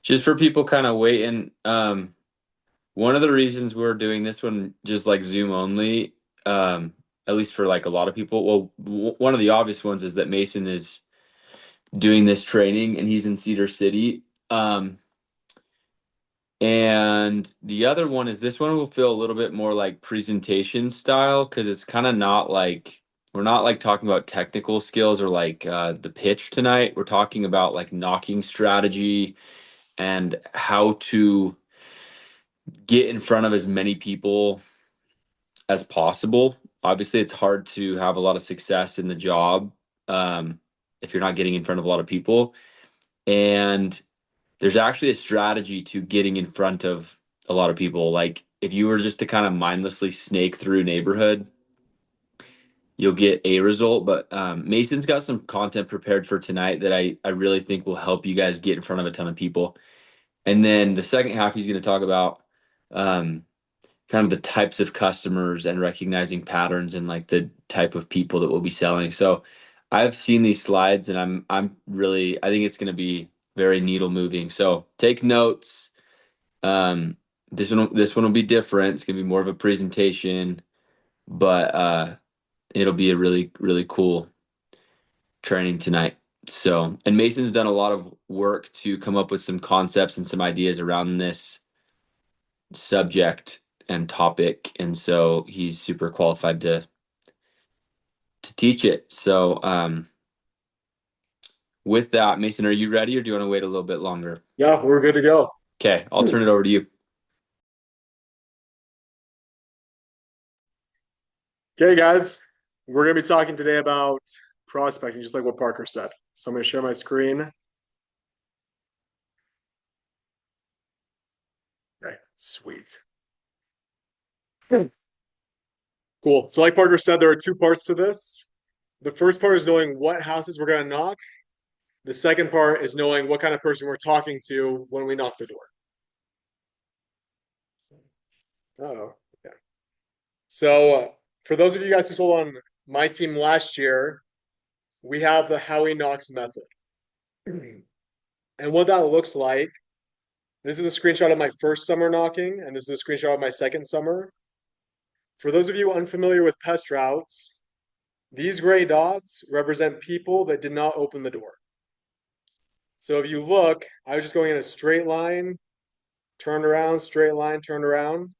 Just for people kind of waiting, one of the reasons we're doing this one just like Zoom only, at least for like a lot of people. Well, one of the obvious ones is that Mason is doing this training and he's in Cedar City. And the other one is this one will feel a little bit more like presentation style because it's kind of not like we're not like talking about technical skills or like the pitch tonight. We're talking about like knocking strategy and how to get in front of as many people as possible. Obviously, it's hard to have a lot of success in the job if you're not getting in front of a lot of people. And there's actually a strategy to getting in front of a lot of people. Like if you were just to kind of mindlessly snake through a neighborhood, you'll get a result. But Mason's got some content prepared for tonight that I really think will help you guys get in front of a ton of people. And then the second half, he's going to talk about um, kind of the types of customers and recognizing patterns and like the type of people that we'll be selling. So I've seen these slides and I'm really I think it's going to be very needle moving. So take notes. Um, this one will be different. It's going to be more of a presentation, but it'll be a really cool training tonight. So, and Mason's done a lot of work to come up with some concepts and some ideas around this subject and topic, and so he's super qualified to teach it. So, with that, Mason, are you ready, or do you want to wait a little bit longer? Yeah, we're good to go. Okay, I'll turn it over to you. Okay, guys, we're going to be talking today about prospecting, just like what Parker said. So I'm going to share my screen. Okay, sweet. Cool. So like Parker said, there are two parts to this. The first part is knowing what houses we're going to knock. The second part is knowing what kind of person we're talking to when we knock the door. Oh, okay. So for those of you guys who sold on my team last year, we have the Howie Knox method. And what that looks like, this is a screenshot of my first summer knocking, and this is a screenshot of my second summer. For those of you unfamiliar with pest routes, these gray dots represent people that did not open the door. So if you look, I was just going in a straight line, turned around, straight line, turned around.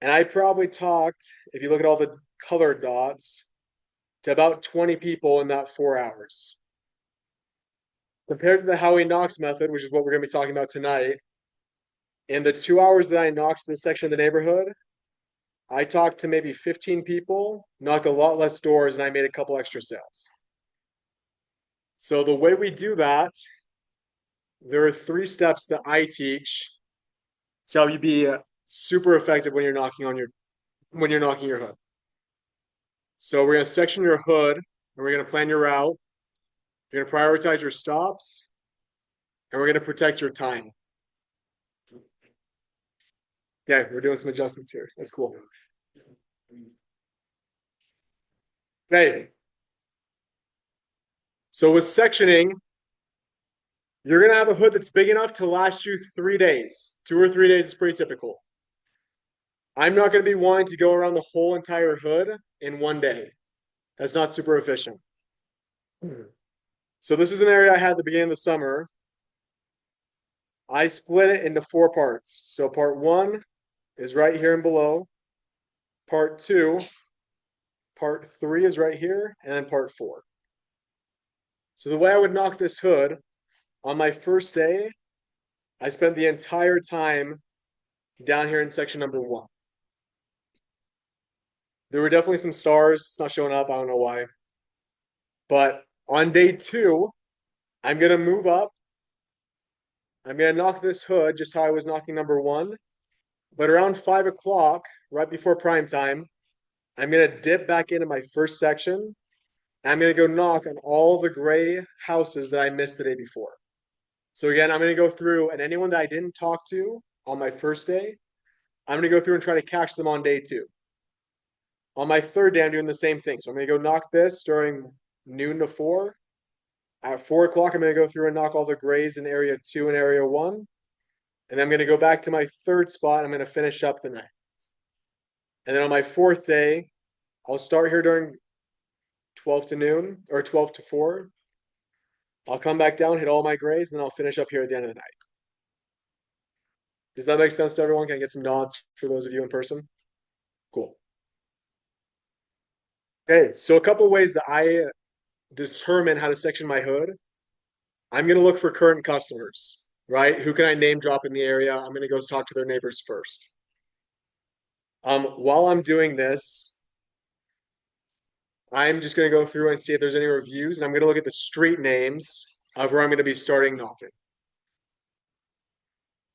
And I probably talked, if you look at all the colored dots, to about 20 people in that 4 hours. Compared to the Howie Knox method, which is what we're going to be talking about tonight, in the 2 hours that I knocked this section of the neighborhood, I talked to maybe 15 people, knocked a lot less doors, and I made a couple extra sales. So the way we do that, there are 3 steps that I teach to help you be super effective when you're knocking your hood. So we're gonna section your hood, and we're gonna plan your route. You're gonna prioritize your stops, and we're gonna protect your time. Okay, we're doing some adjustments here. That's cool. Okay. So with sectioning, you're gonna have a hood that's big enough to last you 3 days. 2 or 3 days is pretty typical. I'm not gonna be wanting to go around the whole entire hood in one day. That's not super efficient. So this is an area I had at the beginning of the summer. I split it into 4 parts. So part one is right here and below. Part two, part three is right here, and then part four. So the way I would knock this hood on my first day, I spent the entire time down here in section number one. There were definitely some stars. It's not showing up. I don't know why. But on day two, I'm going to move up. I'm going to knock this hood just how I was knocking number one. But around 5 o'clock, right before prime time, I'm going to dip back into my first section. And I'm going to go knock on all the gray houses that I missed the day before. So again, I'm going to go through, and anyone that I didn't talk to on my first day, I'm going to go through and try to catch them on day two. On my third day, I'm doing the same thing. So I'm going to go knock this during noon to 4. At 4 o'clock, I'm going to go through and knock all the grays in area 2 and area 1. And I'm going to go back to my third spot. I'm going to finish up the night. And then on my fourth day, I'll start here during 12 to noon or 12 to 4. I'll come back down, hit all my grays, and then I'll finish up here at the end of the night. Does that make sense to everyone? Can I get some nods for those of you in person? Cool. Okay, so a couple ways that I determine how to section my hood. I'm going to look for current customers, right? Who can I name drop in the area? I'm going to go talk to their neighbors first. While I'm doing this, I'm just going to go through and see if there's any reviews, and I'm going to look at the street names of where I'm going to be starting knocking.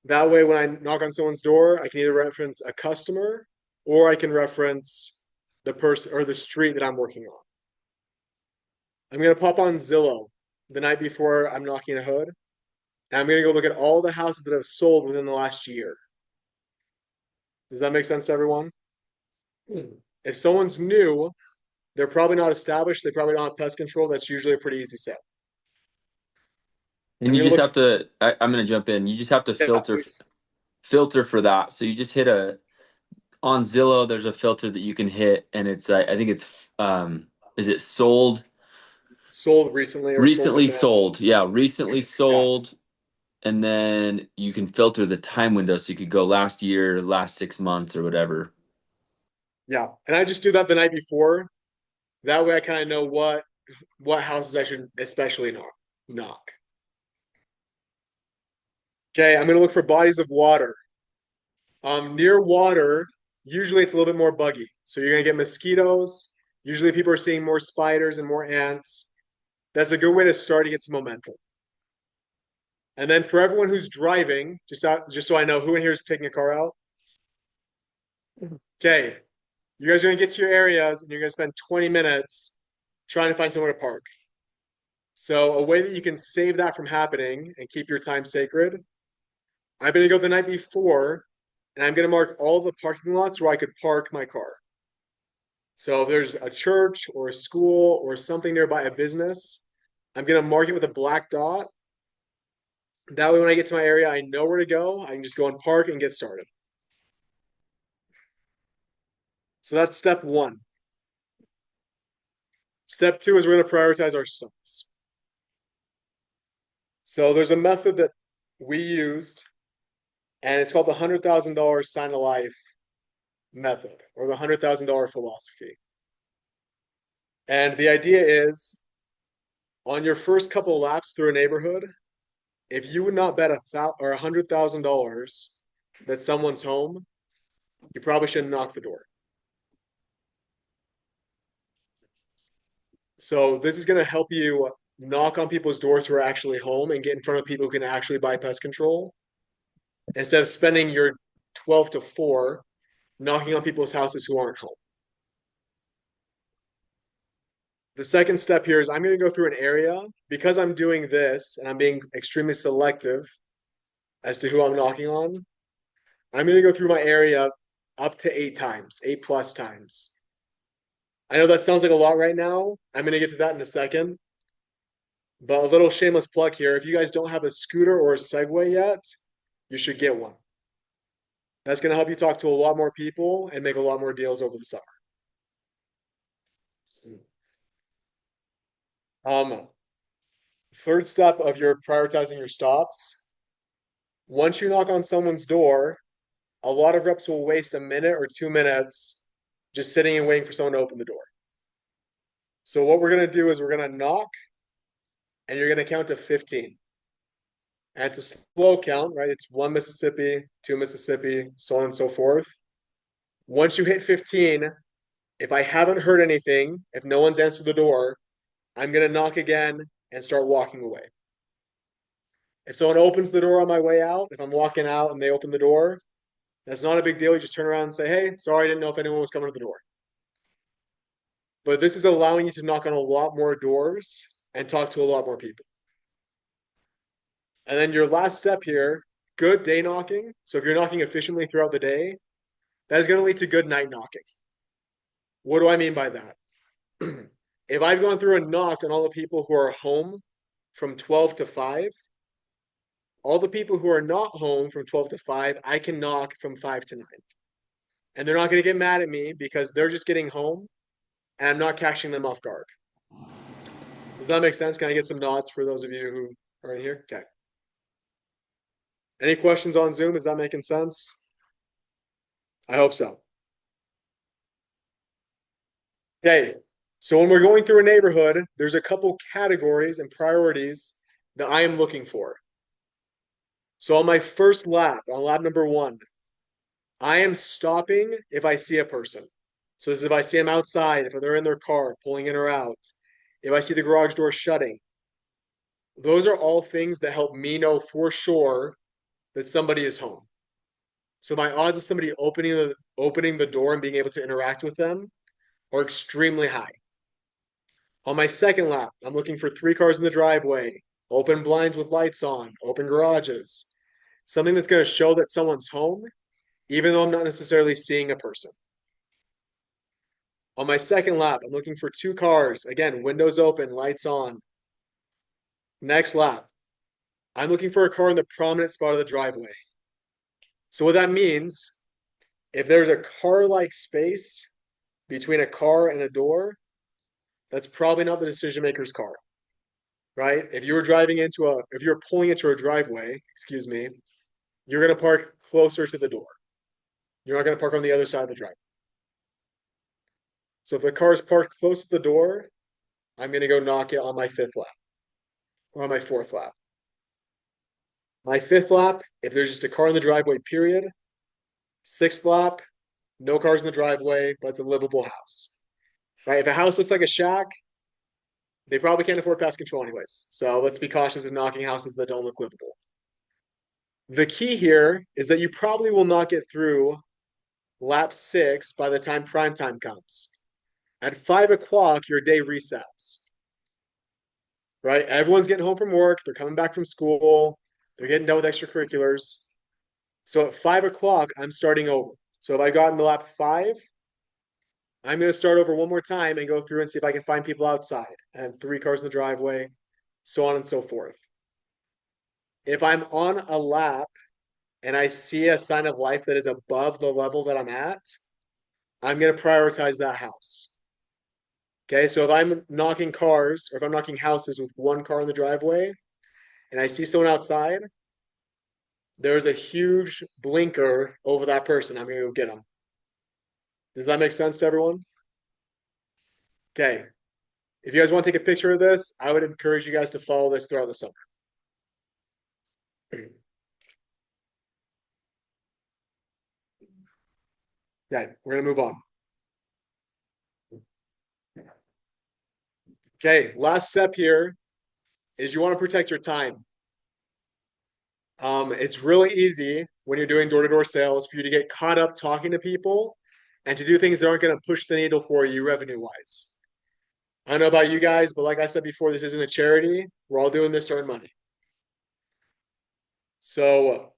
That way, when I knock on someone's door, I can either reference a customer or I can reference the person or the street that I'm working on. I'm going to pop on Zillow the night before I'm knocking a hood, and I'm going to go look at all the houses that have sold within the last year. Does that make sense to everyone? If someone's new, they're probably not established, they probably don't have pest control. That's usually a pretty easy sale. And I'm you going to just look, have to, I'm going to jump in. You just have to yeah, please. filter for that. So you just hit on Zillow, there's a filter that you can hit, and it's, I think it's, is it sold? Sold recently or sold Recently within. sold. Yeah, recently Yeah, sold. And then you can filter the time window. So you could go last year, last 6 months, or whatever. yeah. And I just do that the night before. That way I kind of know what houses I should especially knock. Okay, I'm gonna look for bodies of water. Near water, usually it's a little bit more buggy. So you're gonna get mosquitoes. Usually people are seeing more spiders and more ants. That's a good way to start to get some momentum. And then for everyone who's driving, just so I know who in here is taking a car out. Okay, you guys are gonna get to your areas and you're gonna spend 20 minutes trying to find somewhere to park. So a way that you can save that from happening and keep your time sacred, I'm gonna go the night before and I'm gonna mark all the parking lots where I could park my car. So if there's a church or a school or something nearby, a business, I'm gonna mark it with a black dot. That way when I get to my area, I know where to go. I can just go and park and get started. So that's step one. Step two is we're gonna prioritize our stops. So there's a method that we used, and it's called the $100,000 sign of life method or the $100,000 philosophy. And the idea is on your first couple laps through a neighborhood, if you would not bet $100,000 that someone's home, you probably shouldn't knock the door. So this is going to help you knock on people's doors who are actually home and get in front of people who can actually buy pest control instead of spending your 12 to 4 knocking on people's houses who aren't home. The second step here is I'm going to go through an area because I'm doing this and I'm being extremely selective as to who I'm knocking on. I'm going to go through my area up to 8 times, 8+ times. I know that sounds like a lot right now. I'm going to get to that in a second. But a little shameless plug here. If you guys don't have a scooter or a Segway yet, you should get one. That's going to help you talk to a lot more people and make a lot more deals over the summer. Um, Third step of your prioritizing your stops. Once you knock on someone's door, a lot of reps will waste a minute or 2 minutes just sitting and waiting for someone to open the door. So what we're going to do is we're going to knock and you're going to count to 15. And it's a slow count, right? It's 1 Mississippi, 2 Mississippi, so on and so forth. Once you hit 15, if I haven't heard anything, if no one's answered the door, I'm going to knock again and start walking away. If someone opens the door on my way out, if I'm walking out and they open the door, that's not a big deal. You just turn around and say, hey, sorry, I didn't know if anyone was coming to the door. But this is allowing you to knock on a lot more doors and talk to a lot more people. And then your last step here, good day knocking. So if you're knocking efficiently throughout the day, that is going to lead to good night knocking. What do I mean by that? If I've gone through and knocked on all the people who are home from 12 to 5. All the people who are not home from 12 to 5, I can knock from 5 to 9. And they're not going to get mad at me because they're just getting home and I'm not catching them off guard. Does that make sense? Can I get some nods for those of you who are in here? Okay. Any questions on Zoom? Is that making sense? I hope so. Okay. So when we're going through a neighborhood, there's a couple categories and priorities that I am looking for. So on my first lap, on lap number 1, I am stopping if I see a person. So this is if I see them outside, if they're in their car, pulling in or out, if I see the garage door shutting. Those are all things that help me know for sure that somebody is home. So my odds of somebody opening the door and being able to interact with them are extremely high. On my second lap, I'm looking for 3 cars in the driveway, open blinds with lights on, open garages, something that's going to show that someone's home, even though I'm not necessarily seeing a person. On my second lap, I'm looking for 2 cars, again, windows open, lights on. Next lap, I'm looking for a car in the prominent spot of the driveway. So what that means, if there's a car-like space between a car and a door, that's probably not the decision maker's car, right? If you're pulling into a driveway, excuse me, you're going to park closer to the door. You're not going to park on the other side of the driveway. So if the car is parked close to the door, I'm going to go knock it on my 5th lap or on my 4th lap. My 5th lap, if there's just a car in the driveway, period. 6th lap, no cars in the driveway, but it's a livable house. Right? If a house looks like a shack, they probably can't afford pest control anyways. So let's be cautious of knocking houses that don't look livable. The key here is that you probably will not get through lap 6 by the time prime time comes. At 5 o'clock, your day resets. Right? Everyone's getting home from work, they're coming back from school, they're getting done with extracurriculars. So at 5 o'clock, I'm starting over. So if I got into lap 5, I'm going to start over one more time and go through and see if I can find people outside and 3 cars in the driveway, so on and so forth. If I'm on a lap and I see a sign of life that is above the level that I'm at, I'm going to prioritize that house. Okay, so if I'm knocking cars or if I'm knocking houses with 1 car in the driveway and I see someone outside, there's a huge blinker over that person. I'm going to go get them. Does that make sense to everyone? Okay. If you guys want to take a picture of this, I would encourage you guys to follow this throughout the summer. Okay, we're going to move on. Okay, last step here is you want to protect your time. It's really easy when you're doing door-to-door sales for you to get caught up talking to people and to do things that aren't going to push the needle for you revenue-wise. I don't know about you guys, but like I said before, this isn't a charity. We're all doing this to earn money. So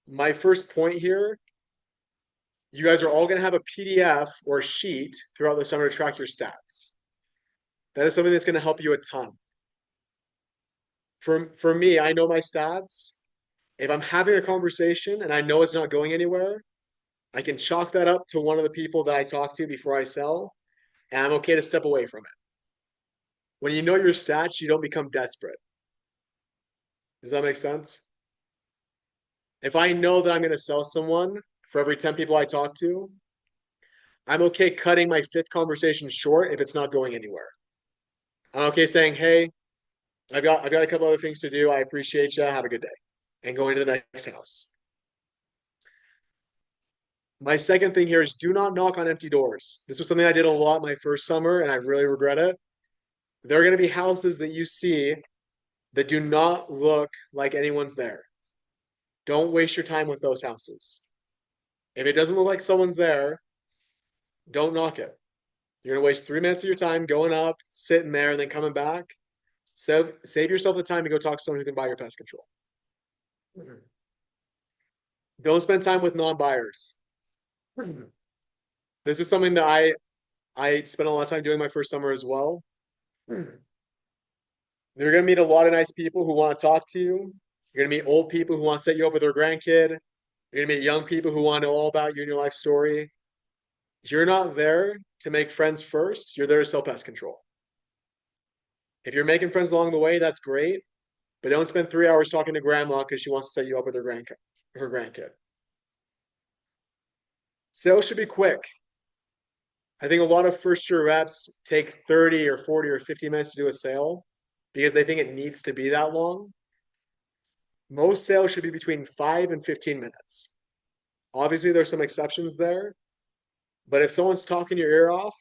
my first point here, you guys are all going to have a PDF or a sheet throughout the summer to track your stats. That is something that's going to help you a ton. For me, I know my stats. If I'm having a conversation and I know it's not going anywhere, I can chalk that up to one of the people that I talk to before I sell, and I'm okay to step away from it. When you know your stats, you don't become desperate. Does that make sense? If I know that I'm going to sell someone for every 10 people I talk to, I'm okay cutting my 5th conversation short if it's not going anywhere. I'm okay saying, hey, I've got a couple other things to do. I appreciate you. Have a good day. And going to the next house. My second thing here is do not knock on empty doors. This was something I did a lot my first summer, and I really regret it. There are going to be houses that you see that do not look like anyone's there. Don't waste your time with those houses. If it doesn't look like someone's there, don't knock it. You're going to waste 3 minutes of your time going up, sitting there, and then coming back. So save yourself the time to go talk to someone who can buy your pest control. Don't spend time with non-buyers. This is something that I spent a lot of time doing my first summer as well. You're gonna meet a lot of nice people who want to talk to you. You're gonna meet old people who want to set you up with their grandkid. You're gonna meet young people who want to know all about you and your life story. You're not there to make friends first. You're there to sell pest control. If you're making friends along the way, that's great. But don't spend 3 hours talking to grandma because she wants to set you up with her grandkid. Sales should be quick. I think a lot of first year reps take 30 or 40 or 50 minutes to do a sale because they think it needs to be that long. Most sales should be between 5 and 15 minutes. Obviously, there's some exceptions there, but if someone's talking your ear off,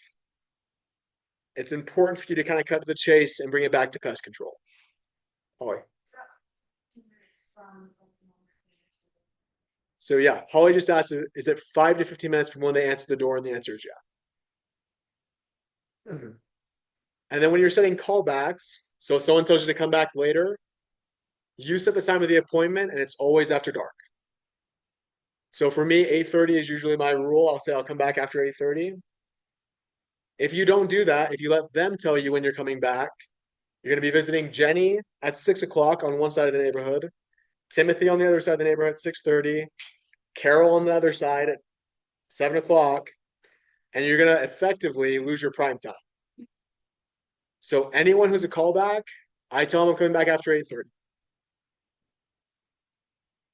it's important for you to kind of cut to the chase and bring it back to pest control. Holly. So yeah, Holly just asked, is it 5 to 15 minutes from when they answer the door? And the answer is yeah. Mhm. And then when you're setting callbacks, so if someone tells you to come back later, you set the time of the appointment and it's always after dark. So for me, 8:30 is usually my rule. I'll say I'll come back after 8:30. If you don't do that, if you let them tell you when you're coming back, you're going to be visiting Jenny at 6 o'clock on one side of the neighborhood, Timothy on the other side of the neighborhood at 6:30, Carol on the other side at 7 o'clock, and you're going to effectively lose your prime time. So anyone who's a callback, I tell them I'm coming back after 8:30.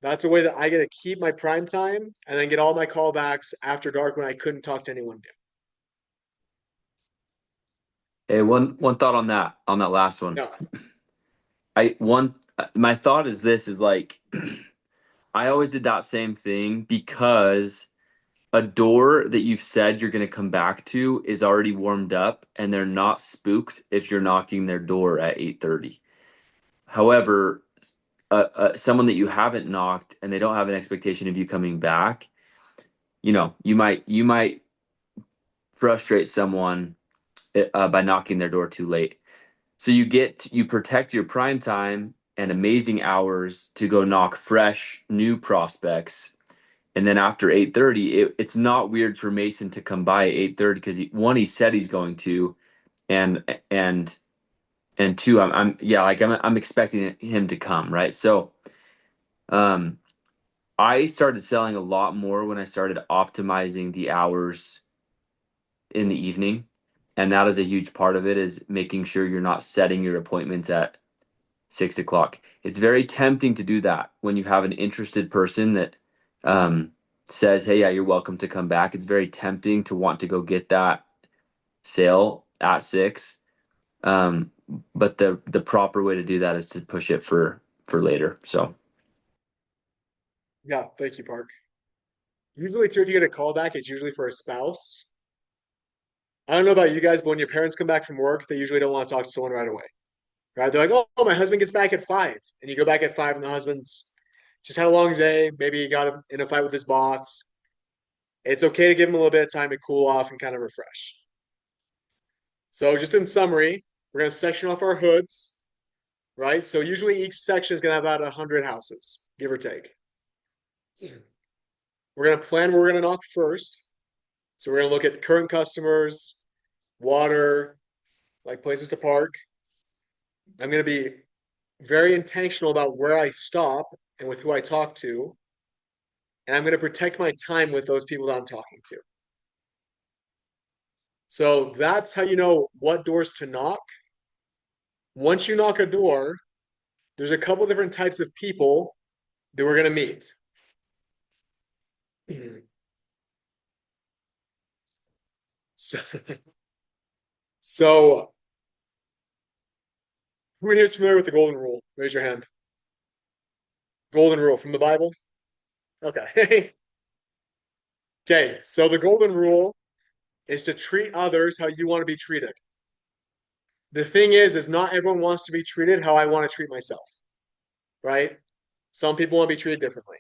That's a way that I get to keep my prime time and then get all my callbacks after dark when I couldn't talk to anyone Hey, one thought on that last one. new. No. My thought is this is like I always did that same thing because a door that you've said you're going to come back to is already warmed up and they're not spooked if you're knocking their door at 8:30. However, someone that you haven't knocked and they don't have an expectation of you coming back, you might frustrate someone by knocking their door too late. So you protect your prime time and amazing hours to go knock fresh new prospects. And then after 8:30, it's not weird for Mason to come by at 8:30 because he said he's going to, and and and two, I'm expecting him to come, right? So um I started selling a lot more when I started optimizing the hours in the evening. And that is a huge part of it is making sure you're not setting your appointments at 6 o'clock. It's very tempting to do that when you have an interested person that um, says, "Hey, yeah, you're welcome to come back." It's very tempting to want to go get that sale at 6. Um, but the proper way to do that is to push it for later. So Yeah, thank you, Park. Usually, too, if you get a call back, it's usually for a spouse. I don't know about you guys, but when your parents come back from work, they usually don't want to talk to someone right away. Right? They're like, oh, my husband gets back at 5. And you go back at 5, and the husband's just had a long day. Maybe he got in a fight with his boss. It's okay to give him a little bit of time to cool off and kind of refresh. So, just in summary, we're going to section off our hoods, right? So, usually each section is going to have about 100 houses, give or take. We're going to plan where we're going to knock first. So, we're going to look at current customers, water, like places to park. I'm going to be very intentional about where I stop and with who I talk to. And I'm going to protect my time with those people that I'm talking to. So that's how you know what doors to knock. Once you knock a door, there's a couple different types of people that we're going to meet. So, so who in here is familiar with the golden rule? Raise your hand. Golden rule from the Bible? Okay. Okay, so the golden rule is to treat others how you want to be treated. The thing is not everyone wants to be treated how I want to treat myself, right? Some people want to be treated differently.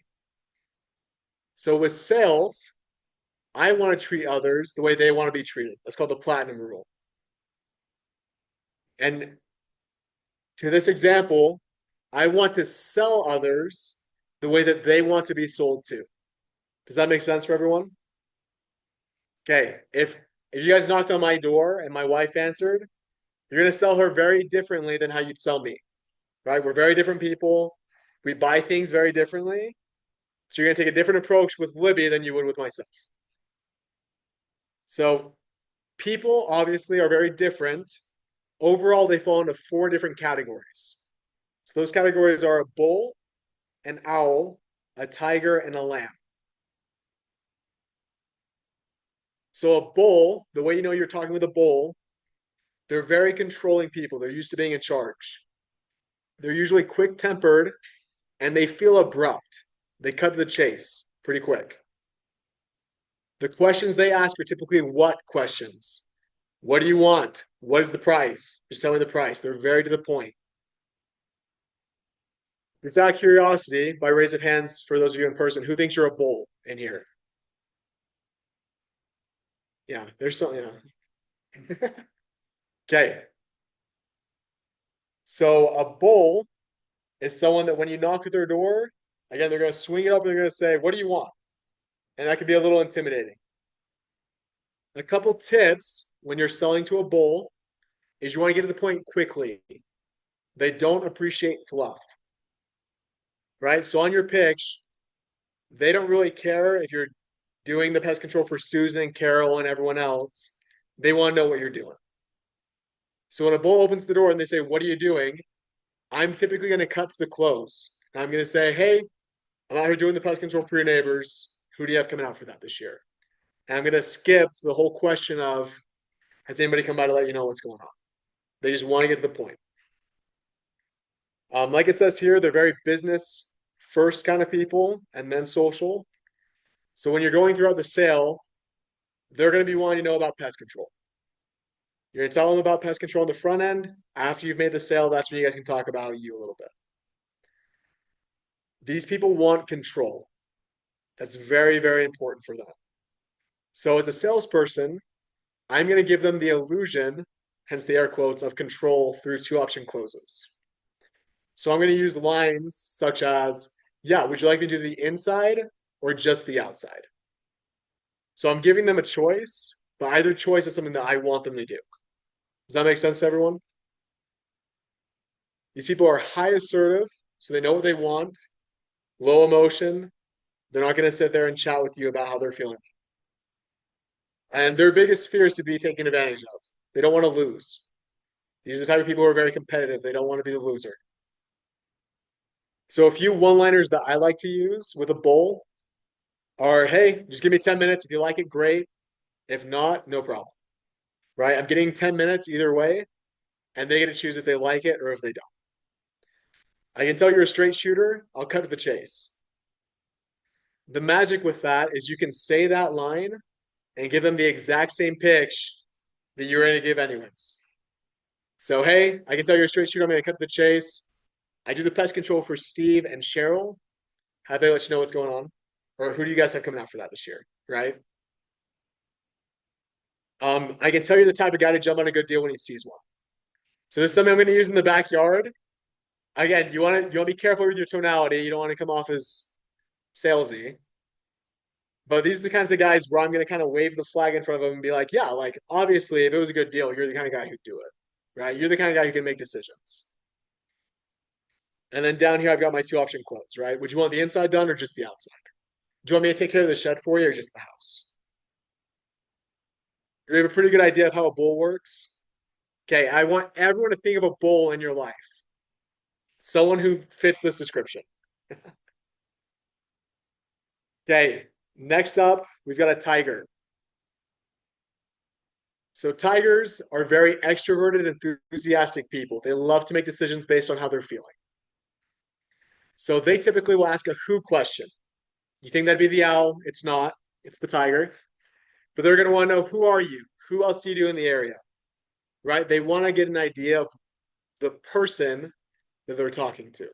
So with sales, I want to treat others the way they want to be treated. That's called the platinum rule. And to this example, I want to sell others the way that they want to be sold to. Does that make sense for everyone? Okay, if you guys knocked on my door and my wife answered, You're going to sell her very differently than how you'd sell me, right? We're very different people. We buy things very differently. So you're going to take a different approach with Libby than you would with myself. So people obviously are very different. Overall, they fall into four different categories. So those categories are a bull, an owl, a tiger, and a lamb. So a bull, the way you know you're talking with a bull, they're very controlling people. They're used to being in charge. They're usually quick-tempered and they feel abrupt. They cut to the chase pretty quick. The questions they ask are typically what questions? What do you want? What is the price? Just tell me the price. They're very to the point. Just out of curiosity, by raise of hands for those of you in person, who thinks you're a bull in here? Yeah, there's something. Yeah. Okay. So a bull is someone that when you knock at their door, again, they're going to swing it up and they're going to say, "What do you want?" And that can be a little intimidating. A couple tips when you're selling to a bull is you want to get to the point quickly. They don't appreciate fluff, right? So on your pitch, they don't really care if you're doing the pest control for Susan, Carol, and everyone else. They want to know what you're doing. So when a bull opens the door and they say, "What are you doing?" I'm typically going to cut to the close. And I'm going to say, "Hey, I'm out here doing the pest control for your neighbors. Who do you have coming out for that this year?" And I'm going to skip the whole question of, has anybody come by to let you know what's going on? They just want to get to the point. Like it says here, they're very business first kind of people and then social. So when you're going throughout the sale, they're going to be wanting to know about pest control. You're going to tell them about pest control on the front end. After you've made the sale, that's when you guys can talk about you a little bit. These people want control. That's very, very important for them. So as a salesperson, I'm going to give them the illusion, hence the air quotes, of control through two option closes. So I'm going to use lines such as, "Yeah, would you like me to do the inside or just the outside?" So I'm giving them a choice, but either choice is something that I want them to do. Does that make sense to everyone? These people are high assertive, so they know what they want, low emotion. They're not going to sit there and chat with you about how they're feeling. And their biggest fear is to be taken advantage of. They don't want to lose. These are the type of people who are very competitive. They don't want to be the loser. So a few one-liners that I like to use with a bull are, "Hey, just give me 10 minutes. If you like it, great. If not, no problem." Right? I'm getting 10 minutes either way, and they get to choose if they like it or if they don't. I can tell you're a straight shooter. I'll cut to the chase. The magic with that is you can say that line and give them the exact same pitch that you're going to give anyways. So, "Hey, I can tell you're a straight shooter. I'm going to cut to the chase. I do the pest control for Steve and Cheryl. Have they let you know what's going on? Or who do you guys have coming out for that this year?" Right? I can tell you're the type of guy to jump on a good deal when he sees one. So this is something I'm going to use in the backyard. Again, you want to be careful with your tonality. You don't want to come off as salesy. But these are the kinds of guys where I'm going to kind of wave the flag in front of them and be like, "Yeah, like obviously, if it was a good deal, you're the kind of guy who'd do it, right? You're the kind of guy who can make decisions." And then down here, I've got my two option clothes, right? Would you want the inside done or just the outside? Do you want me to take care of the shed for you or just the house? Do you have a pretty good idea of how a bull works? Okay, I want everyone to think of a bull in your life. Someone who fits this description. Okay, next up, we've got a tiger. So tigers are very extroverted, enthusiastic people. They love to make decisions based on how they're feeling. So they typically will ask a who question. You think that'd be the owl? It's not. It's the tiger. But they're going to want to know, who are you? Who else do you do in the area? Right? They want to get an idea of the person that they're talking to.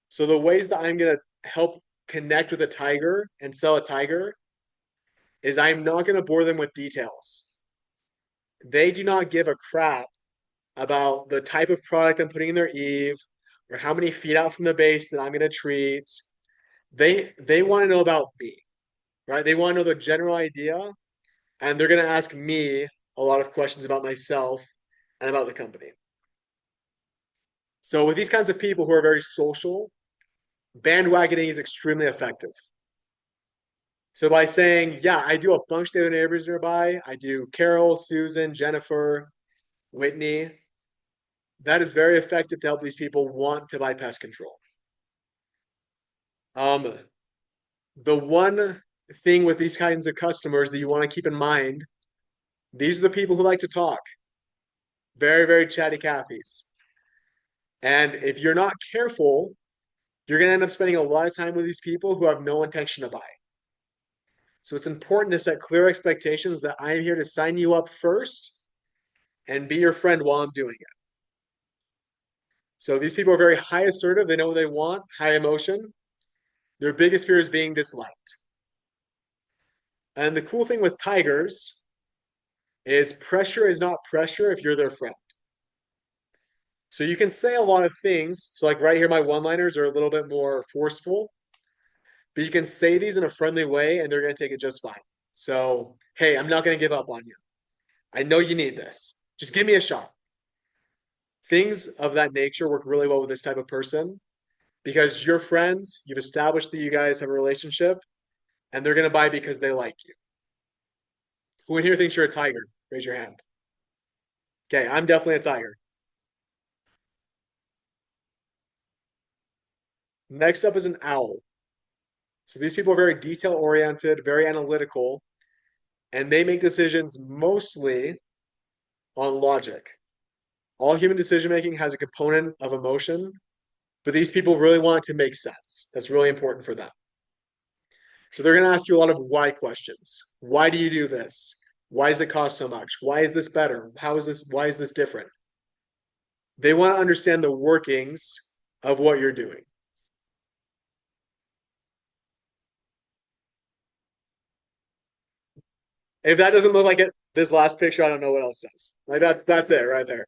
So the ways that I'm going to help connect with a tiger and sell a tiger is I'm not going to bore them with details. They do not give a crap about the type of product I'm putting in their eave or how many feet out from the base that I'm going to treat. They want to know about me, right? They want to know the general idea, and they're going to ask me a lot of questions about myself and about the company. So with these kinds of people who are very social, bandwagoning is extremely effective. So by saying, yeah, I do a bunch of the other neighbors nearby, I do Carol, Susan, Jennifer, Whitney, that is very effective to help these people want to buy pest control. Um, the one thing with these kinds of customers that you want to keep in mind, these are the people who like to talk. Very, very chatty Cathy's. And if you're not careful, you're going to end up spending a lot of time with these people who have no intention to buy. So it's important to set clear expectations that I am here to sign you up first and be your friend while I'm doing it. So these people are very high assertive. They know what they want, high emotion. Their biggest fear is being disliked. And the cool thing with tigers is pressure is not pressure if you're their friend. So you can say a lot of things. So like right here, my one-liners are a little bit more forceful, but you can say these in a friendly way and they're going to take it just fine. So, hey, I'm not going to give up on you. I know you need this. Just give me a shot. Things of that nature work really well with this type of person because you're friends, you've established that you guys have a relationship, and they're going to buy because they like you. Who in here thinks you're a tiger? Raise your hand. Okay, I'm definitely a tiger. Next up is an owl. So these people are very detail oriented, very analytical, and they make decisions mostly on logic. All human decision making has a component of emotion, but these people really want it to make sense. That's really important for them. So they're going to ask you a lot of why questions. Why do you do this? Why does it cost so much? Why is this better? How is this? Why is this different? They want to understand the workings of what you're doing. If that doesn't look like it, this last picture, I don't know what else does. Like that's it right there.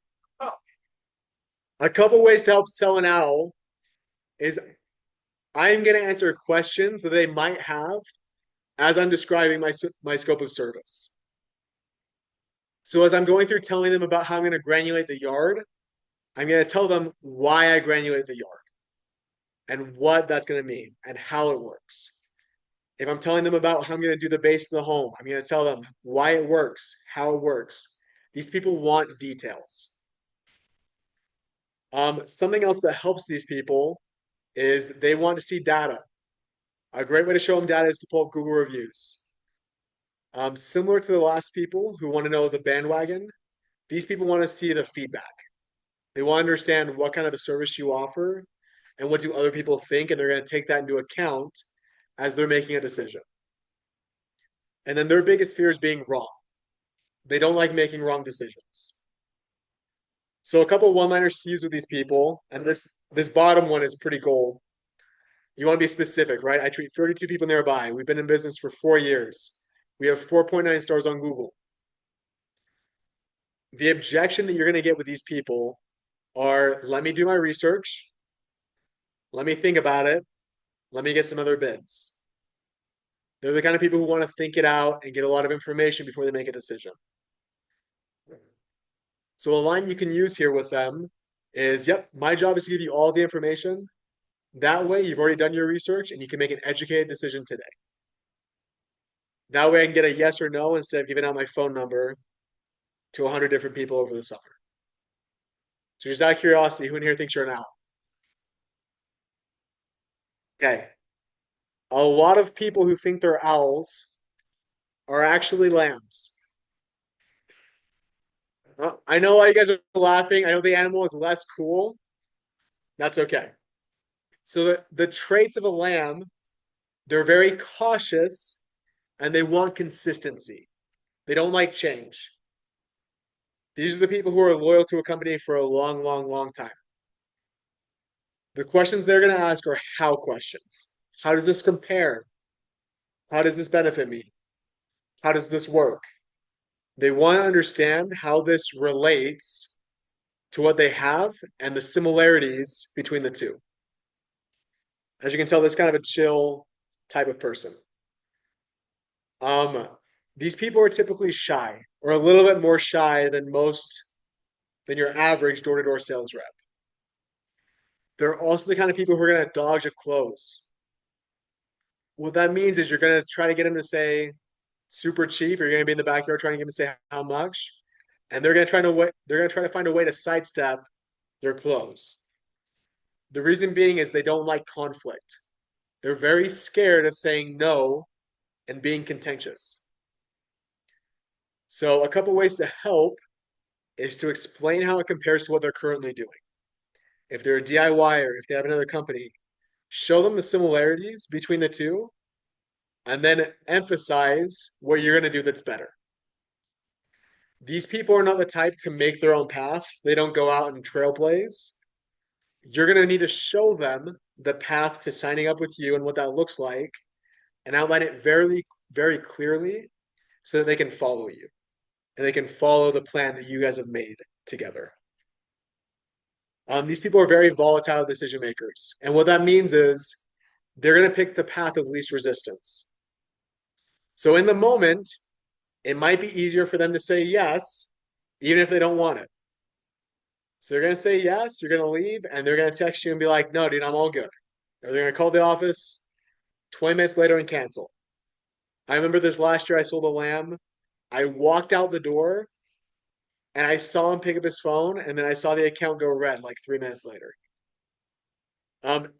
A couple ways to help sell an owl is I'm going to answer questions that they might have as I'm describing my scope of service. So as I'm going through telling them about how I'm going to granulate the yard, I'm going to tell them why I granulate the yard and what that's going to mean and how it works. If I'm telling them about how I'm going to do the base of the home, I'm going to tell them why it works, how it works. These people want details. Something else that helps these people is they want to see data. A great way to show them data is to pull up Google reviews. Similar to the last people who want to know the bandwagon, these people want to see the feedback. They want to understand what kind of a service you offer and what do other people think, and they're going to take that into account as they're making a decision. And then their biggest fear is being wrong. They don't like making wrong decisions. So a couple one-liners to use with these people, and this bottom one is pretty gold. You want to be specific, right? I treat 32 people nearby. We've been in business for 4 years. We have 4.9 stars on Google. The objection that you're going to get with these people are let me do my research, let me think about it, let me get some other bids. They're the kind of people who want to think it out and get a lot of information before they make a decision. So a line you can use here with them is, yep, my job is to give you all the information. That way you've already done your research and you can make an educated decision today. That way I can get a yes or no instead of giving out my phone number to 100 different people over the summer. So just out of curiosity, who in here thinks you're an owl? Okay. A lot of people who think they're owls are actually lambs. I know a lot of you guys are laughing. I know the animal is less cool. That's okay. So the traits of a lamb, they're very cautious and they want consistency. They don't like change. These are the people who are loyal to a company for a long, long, long time. The questions they're going to ask are how questions. How does this compare? How does this benefit me? How does this work? They want to understand how this relates to what they have and the similarities between the two. As you can tell, this is kind of a chill type of person. Um, these people are typically shy or a little bit more shy than most than your average door-to-door sales rep. They're also the kind of people who are going to dodge a close. What that means is you're going to try to get them to say super cheap. You're going to be in the backyard trying to get them to say how much, and they're going to try to find a way to sidestep their close. The reason being is they don't like conflict. They're very scared of saying no and being contentious. So a couple ways to help is to explain how it compares to what they're currently doing. If they're a DIYer, if they have another company, show them the similarities between the two and then emphasize what you're going to do that's better. These people are not the type to make their own path. They don't go out and trailblaze. You're going to need to show them the path to signing up with you and what that looks like and outline it very, very clearly so that they can follow you and they can follow the plan that you guys have made together. These people are very volatile decision makers. And what that means is they're going to pick the path of least resistance. So in the moment, it might be easier for them to say yes, even if they don't want it. So they're going to say yes, you're going to leave, and they're going to text you and be like, no, dude, I'm all good. Or they're going to call the office 20 minutes later and cancel. I remember this last year I sold a lamb. I walked out the door and I saw him pick up his phone, and then I saw the account go red like 3 minutes later.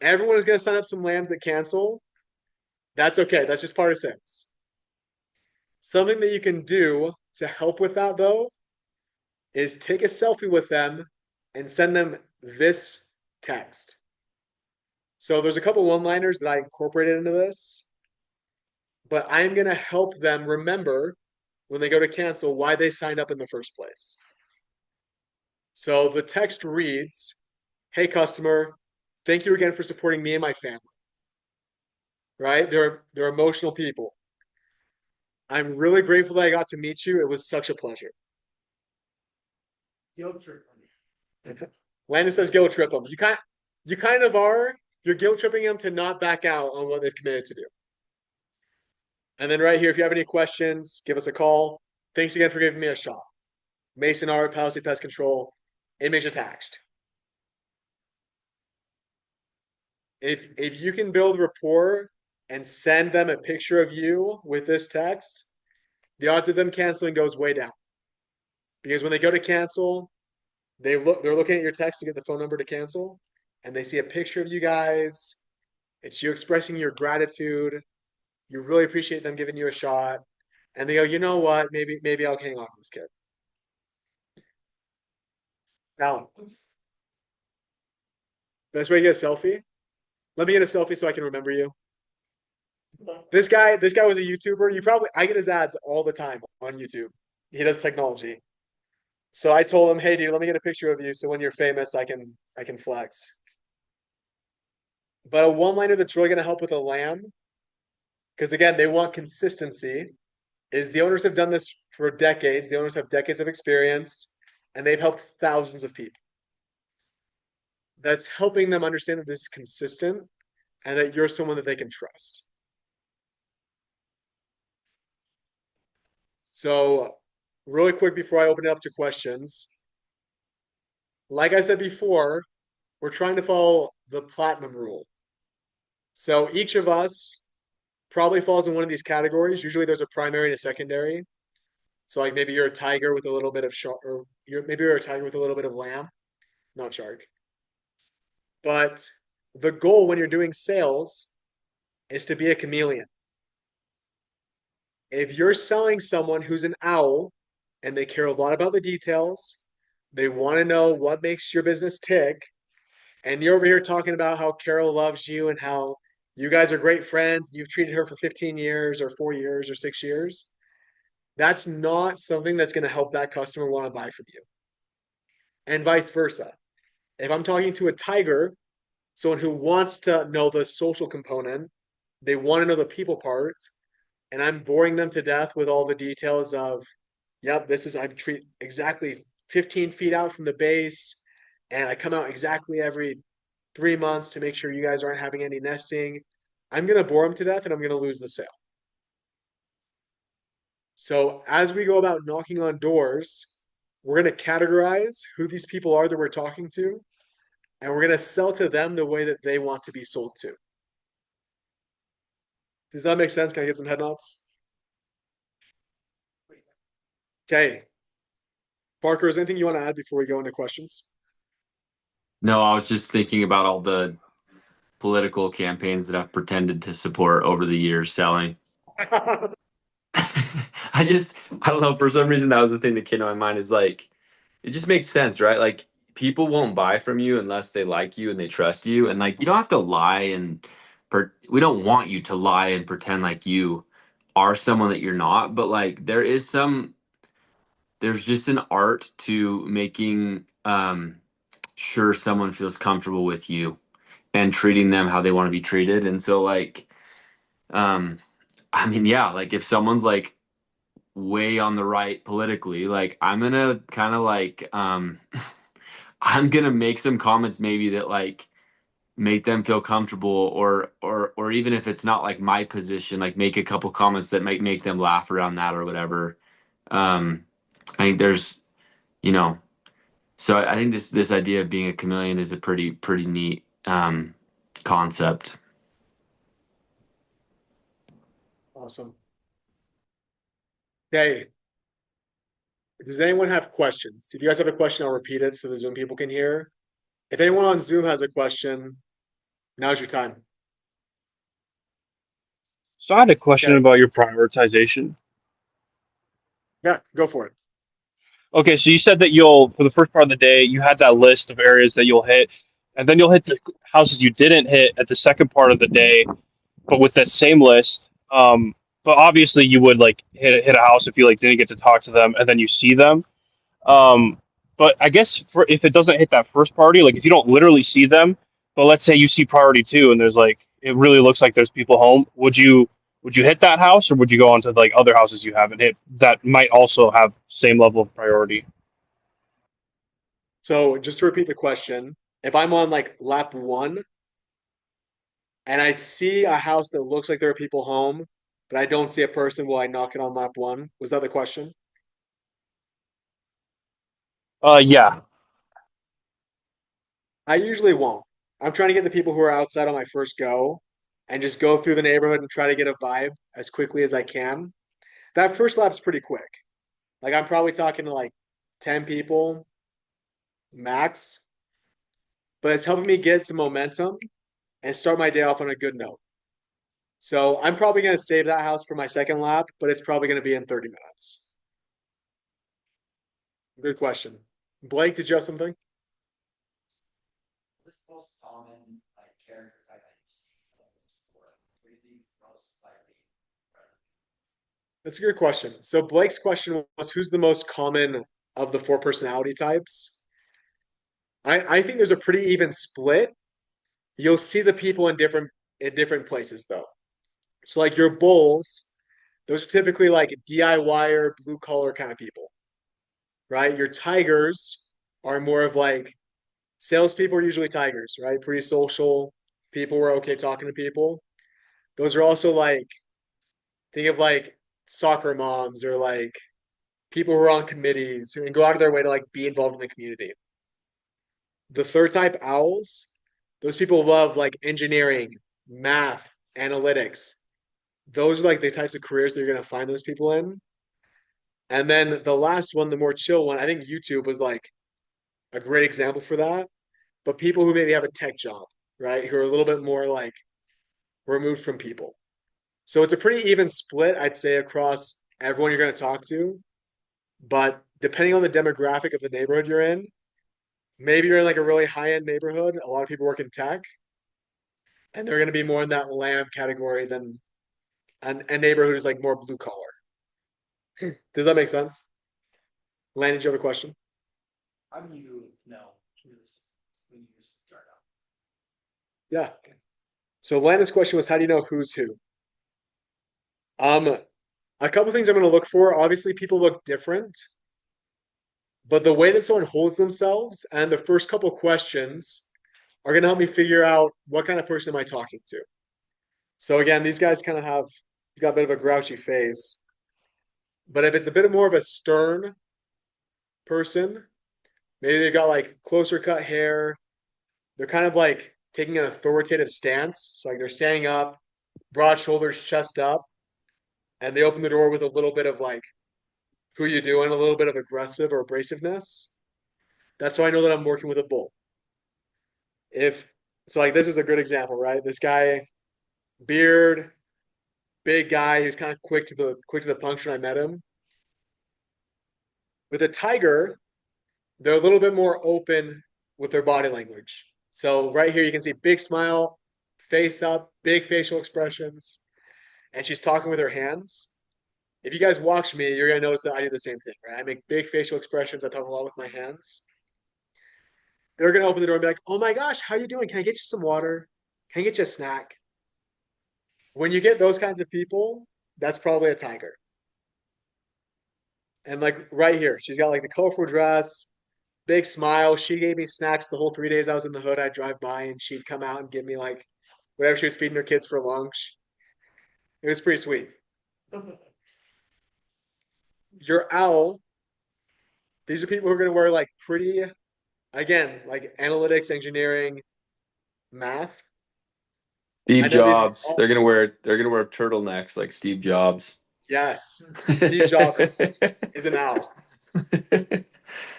Everyone is going to sign up some lambs that cancel. That's okay. That's just part of sales. Something that you can do to help with that, though, is take a selfie with them and send them this text. So there's a couple one-liners that I incorporated into this, but I'm going to help them remember when they go to cancel why they signed up in the first place. So the text reads, "Hey customer, thank you again for supporting me and my family." Right? They're emotional people. I'm really grateful that I got to meet you. It was such a pleasure. Guilt trip them. Landon says guilt trip them. You kind of are. You're guilt tripping them to not back out on what they've committed to do. And then right here, if you have any questions, give us a call. Thanks again for giving me a shot. Mason Art, Palisade Pest Control, image attached. If you can build rapport and send them a picture of you with this text, the odds of them canceling goes way down. Because when they go to cancel, they're looking at your text to get the phone number to cancel, and they see a picture of you guys. It's you expressing your gratitude. You really appreciate them giving you a shot. And they go, you know what? Maybe I'll hang on to this kid. Now, best way to get a selfie? Let me get a selfie so I can remember you. This guy was a YouTuber. I get his ads all the time on YouTube. He does technology. So I told him, hey dude, let me get a picture of you so when you're famous I can flex. But a one-liner that's really gonna help with a lamb, because again, they want consistency, is the owners have done this for decades. The owners have decades of experience, and they've helped thousands of people. That's helping them understand that this is consistent and that you're someone that they can trust. So, really quick before I open it up to questions, like I said before, we're trying to follow the platinum rule. So each of us probably falls in one of these categories. Usually there's a primary and a secondary. So like maybe you're a tiger with a little bit of shark, or maybe you're a tiger with a little bit of lamb, not shark. But the goal when you're doing sales is to be a chameleon. If you're selling someone who's an owl and they care a lot about the details, they want to know what makes your business tick, and you're over here talking about how Carol loves you and how you guys are great friends, you've treated her for 15 years or 4 years or 6 years, that's not something that's going to help that customer want to buy from you. And vice versa. If I'm talking to a tiger, someone who wants to know the social component, they want to know the people part, and I'm boring them to death with all the details of, yep, I treat exactly 15 feet out from the base, and I come out exactly every 3 months to make sure you guys aren't having any nesting. I'm going to bore them to death and I'm going to lose the sale. So as we go about knocking on doors, We're going to categorize who these people are that we're talking to, and we're going to sell to them the way that they want to be sold to. Does that make sense? Can I get some head nods? Okay. Parker, is there anything you want to add before we go into questions? No, I was just thinking about all the political campaigns that I've pretended to support over the years selling. I just, I don't know, for some reason that was the thing that came to my mind is like, it just makes sense, right? Like, people won't buy from you unless they like you and they trust you. And like, you don't have to lie we don't want you to lie and pretend like you are someone that you're not. But like, there's just an art to making sure someone feels comfortable with you and treating them how they want to be treated. And so like, um, I mean, yeah, like if someone's like way on the right politically, like I'm gonna kind of like I'm gonna make some comments maybe that like make them feel comfortable or even if it's not like my position, like make a couple comments that might make them laugh around that or whatever. Um I think there's, you know, so I think this idea of being a chameleon is a pretty neat concept. Awesome. Okay. Does anyone have questions? If you guys have a question, I'll repeat it so the Zoom people can hear. If anyone on Zoom has a question, now's your time. So I had a question Okay. about your prioritization. Yeah, go for it. Okay, so you said that you'll, for the first part of the day, you had that list of areas that you'll hit, and then you'll hit the houses you didn't hit at the second part of the day, but with that same list. But obviously, you would like hit a house if you like didn't get to talk to them, and then you see them. Um, but I guess if it doesn't hit that first party, like if you don't literally see them, but let's say you see priority two and there's like it really looks like there's people home, would you hit that house or would you go on to like other houses you haven't hit that might also have same level of priority? So just to repeat the question, if I'm on like lap one and I see a house that looks like there are people home, but I don't see a person, will I knock it on lap one? Was that the question? Yeah. I usually won't. I'm trying to get the people who are outside on my first go and just go through the neighborhood and try to get a vibe as quickly as I can. That first lap's pretty quick. Like I'm probably talking to like 10 people max, but it's helping me get some momentum and start my day off on a good note. So I'm probably going to save that house for my second lap, but it's probably going to be in 30 minutes. Good question. Blake, did you have something? What's the most common like character type that you see for what do you think is most likely? That's a good question. So Blake's question was who's the most common of the four personality types? I think there's a pretty even split. You'll see the people in different places though. So like your bulls, those are typically like DIYer, blue collar kind of people, right? Your tigers are more of like salespeople are usually tigers, right? Pretty social. People were okay talking to people. Those are also like think of like soccer moms or like people who are on committees and go out of their way to like be involved in the community. The third type, owls, those people love like engineering, math, analytics. Those are like the types of careers that you're gonna find those people in. And then the last one, the more chill one, I think YouTube was like a great example for that. But people who maybe have a tech job, right? Who are a little bit more like removed from people. So it's a pretty even split, I'd say, across everyone you're going to talk to. But depending on the demographic of the neighborhood you're in, maybe you're in like a really high end neighborhood. A lot of people work in tech, and they're going to be more in that lamb category than a neighborhood who's like more blue collar. Does that make sense? Landon, did you have a question? How do you know when you start out? Yeah. So Landon's question was, how do you know who's who? A couple things I'm going to look for. Obviously, people look different, but the way that someone holds themselves and the first couple questions are going to help me figure out what kind of person am I talking to. So again, these guys kind of have got a bit of a grouchy face, but if it's a bit more of a stern person. Maybe they've got like closer cut hair. They're kind of like taking an authoritative stance. So like they're standing up, broad shoulders, chest up, and they open the door with a little bit of like, who you doing, a little bit of aggressive or abrasiveness. That's how I know that I'm working with a bull. If so, like this is a good example, right? This guy, beard, big guy, he's kind of quick to the punch when I met him. With a tiger, they're a little bit more open with their body language. So right here you can see big smile, face up, big facial expressions, and she's talking with her hands. If you guys watch me, you're gonna notice that I do the same thing, right? I make big facial expressions. I talk a lot with my hands. They're gonna open the door and be like, "Oh my gosh, how you doing? Can I get you some water? Can I get you a snack?" When you get those kinds of people, that's probably a tiger. And like right here, she's got like the colorful dress, big smile. She gave me snacks the whole 3 days I was in the hood. I'd drive by and she'd come out and give me like whatever she was feeding her kids for lunch. It was pretty sweet. Your owl, these are people who are going to wear like pretty, again, like analytics, engineering, math. I Steve know these Jobs. all, They're gonna wear turtlenecks like Steve Jobs. yes, Steve Jobs is an owl.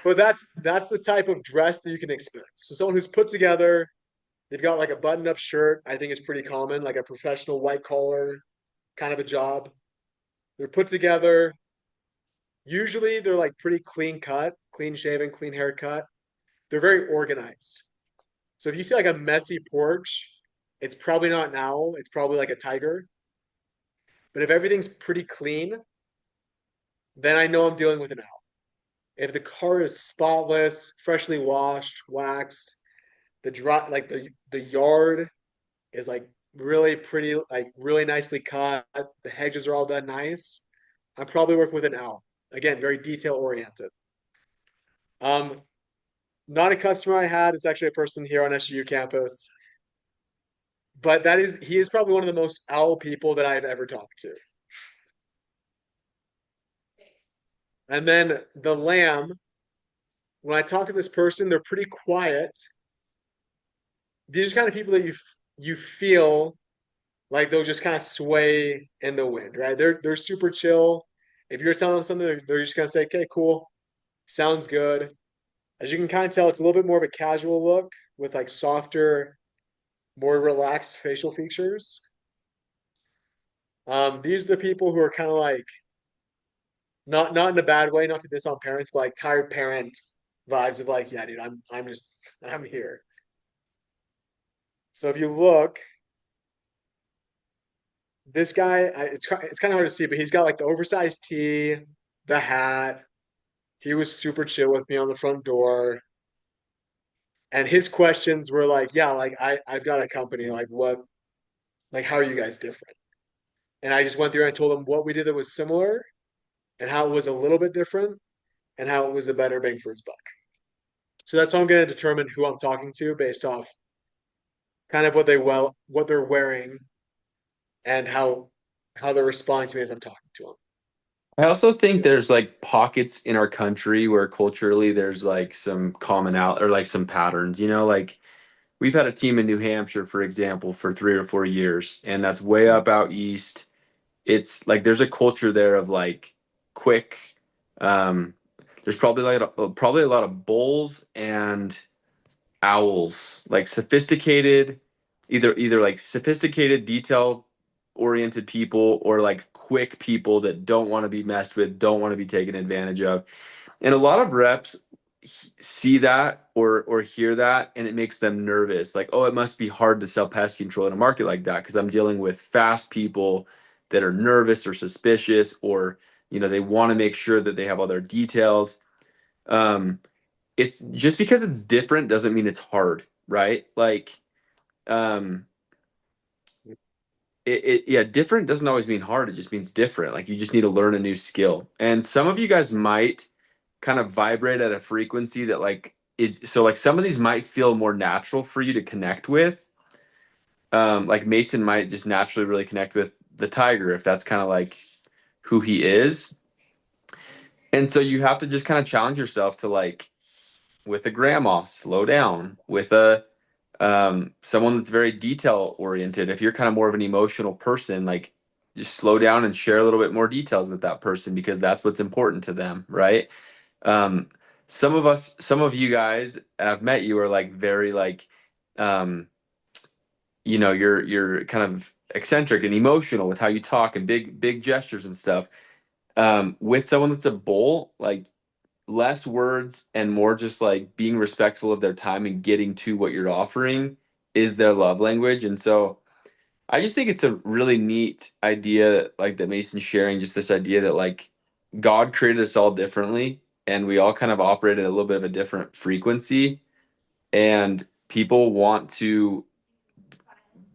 But that's the type of dress that you can expect. So someone who's put together, they've got like a button-up shirt, I think is pretty common, like a professional white collar kind of a job. They're put together. Usually they're like pretty clean cut, clean shaven, clean haircut. They're very organized. So if you see like a messy porch, it's probably not an owl, it's probably like a tiger. But if everything's pretty clean, then I know I'm dealing with an owl. If the car is spotless, freshly washed, waxed, the yard is like really pretty, like really nicely cut. The hedges are all done nice. I'm probably working with an owl. Again, very detail oriented. Um, Not a customer I had. It's actually a person here on SU campus. But he is probably one of the most owl people that I've ever talked to. And then the lamb, when I talk to this person, they're pretty quiet. These are kind of people that you feel like they'll just kind of sway in the wind, right? They're super chill. If you're telling them something, they're just gonna say, "Okay, cool, sounds good." As you can kind of tell, it's a little bit more of a casual look with like softer, more relaxed facial features. These are the people who are kind of like not in a bad way, not to diss on parents, but like tired parent vibes of like, yeah, dude, I'm here. So if you look, this guy, it's kind of hard to see, but he's got like the oversized tee, the hat. He was super chill with me on the front door. And his questions were like, yeah, like I've got a company, like what, like how are you guys different? And I just went through and I told him what we did that was similar and how it was a little bit different and how it was a better bang for his buck. So that's how I'm going to determine who I'm talking to based off kind of what they're wearing and how they're responding to me as I'm talking to them. I also think there's like pockets in our country where culturally there's like some commonality or like some patterns, like we've had a team in New Hampshire, for example, for 3 or 4 years, and that's way up out east. It's like there's a culture there of like quick. Um, there's probably a lot of bulls and owls, like sophisticated, either like sophisticated, detail oriented people or like quick people that don't want to be messed with, don't want to be taken advantage of. And a lot of reps see that or hear that and it makes them nervous. Like, oh, it must be hard to sell pest control in a market like that because I'm dealing with fast people that are nervous or suspicious or they want to make sure that they have all their details. Um, it's just because it's different doesn't mean it's hard, right? Like, um, yeah, different doesn't always mean hard. It just means different. Like you just need to learn a new skill. And some of you guys might kind of vibrate at a frequency that like is so like some of these might feel more natural for you to connect with. Like Mason might just naturally really connect with the tiger if that's kind of like who he is. And so you have to just kind of challenge yourself to like with a grandma, slow down. With a someone that's very detail oriented, if you're kind of more of an emotional person, like just slow down and share a little bit more details with that person because that's what's important to them, right? Um, some of you guys I've met you are like very like um, you're kind of eccentric and emotional with how you talk and big gestures and stuff. With someone that's a bull, like less words and more just like being respectful of their time and getting to what you're offering is their love language. And so I just think it's a really neat idea, like that Mason's sharing, just this idea that like God created us all differently and we all kind of operate at a little bit of a different frequency. And people want to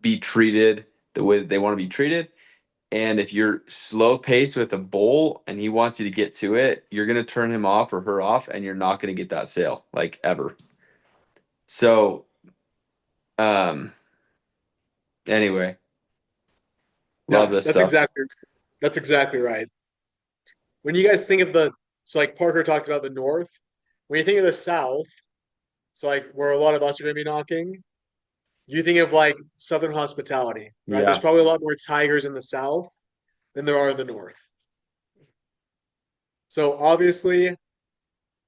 be treated the way that they want to be treated. And if you're slow paced with a bull and he wants you to get to it, you're going to turn him off or her off and you're not going to get that sale like ever. So, um, anyway, love Yeah, this stuff. that's exactly right. When you guys think of so like Parker talked about the North, when you think of the South, so like where a lot of us are going to be knocking, you think of like Southern hospitality, right? There's Yeah. probably a lot more tigers in the South than there are in the North. So obviously,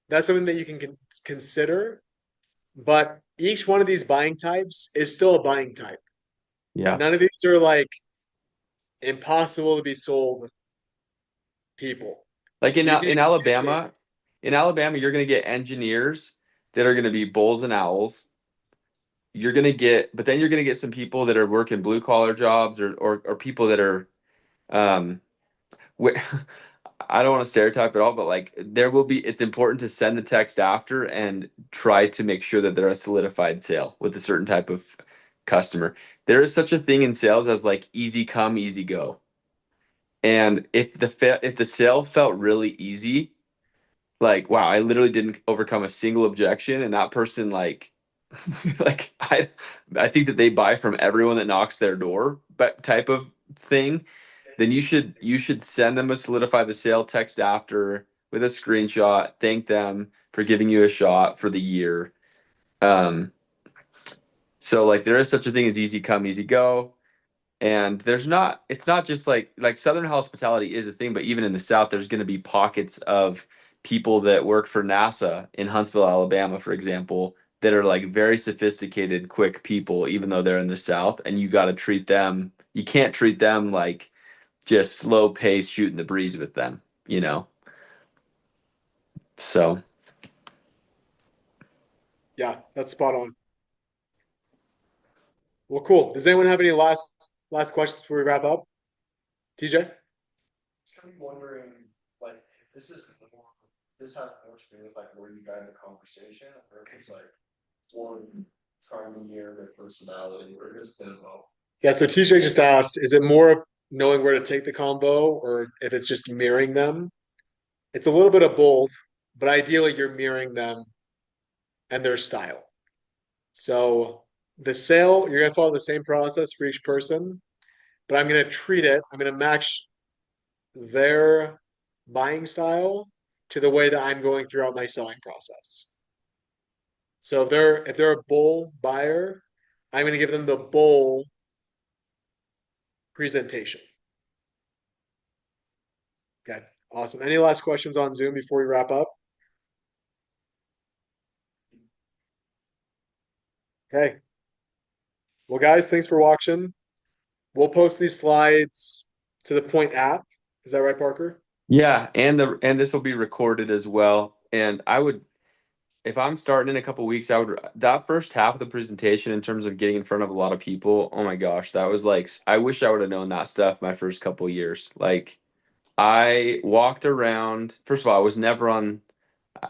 that's something that you can consider, but each one of these buying types is still a buying type. Yeah. None of these are like impossible to be sold people. Like You just need in to communicate. Alabama, you're going to get engineers that are going to be bulls and owls. You're going to get, but then you're going to get some people that are working blue collar jobs or people that are, um, wh- I don't want to stereotype at all, but like there will be, it's important to send the text after and try to make sure that they're a solidified sale with a certain type of customer. There is such a thing in sales as like easy come, easy go. And if the sale felt really easy, like wow, I literally didn't overcome a single objection, and that person like like I think that they buy from everyone that knocks their door, but type of thing, then you should send them a solidify the sale text after with a screenshot, thank them for giving you a shot for the year. Um, so like there is such a thing as easy come, easy go. And there's not, it's not just like Southern hospitality is a thing, but even in the South, there's going to be pockets of people that work for NASA in Huntsville, Alabama, for example, that are like very sophisticated, quick people, even though they're in the South, and you got to treat them, you can't treat them like just slow pace shooting the breeze with them, you know? So, Yeah, that's spot on. Well, cool. Does anyone have any last questions before we wrap up? TJ? Just kind of wondering, like, if this has more to do with like where you guide the conversation, or if it's like more trying to mirror their personality, or just been about. Yeah, so TJ just asked, is it more knowing where to take the combo or if it's just mirroring them? It's a little bit of both, but ideally you're mirroring them and their style. So the sale, you're gonna follow the same process for each person, but I'm gonna match their buying style to the way that I'm going throughout my selling process. So if they're a bull buyer, I'm gonna give them the bull presentation. Okay, awesome. Any last questions on Zoom before we wrap up? Okay. Well, guys, thanks for watching. We'll post these slides to the Point app. Is that right, Parker? yeah, and this will be recorded as well. And I would if I'm starting in a couple weeks, I would that first half of the presentation in terms of getting in front of a lot of people. Oh my gosh, that was like I wish I would have known that stuff my first couple years. Like I walked around. First of all, I was never on.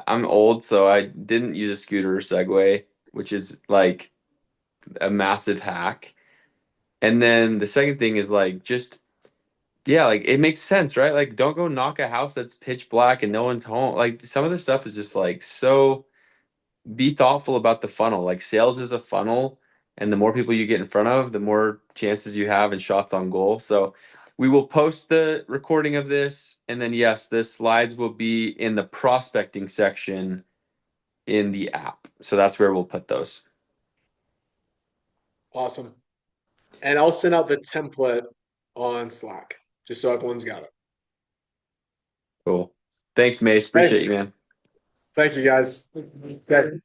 I'm old, so I didn't use a scooter or Segway, which is like a massive hack. And then the second thing is like just yeah, like it makes sense, right? Like don't go knock a house that's pitch black and no one's home. Like some of the stuff is just like so be thoughtful about the funnel. Like sales is a funnel, and the more people you get in front of, the more chances you have and shots on goal. So We will post the recording of this, and then yes, the slides will be in the prospecting section in the app. So that's where we'll put those. Awesome. And I'll send out the template on Slack, just so everyone's got it. Cool. Thanks, Mace. Hey, Appreciate you, man. thank you guys. Okay.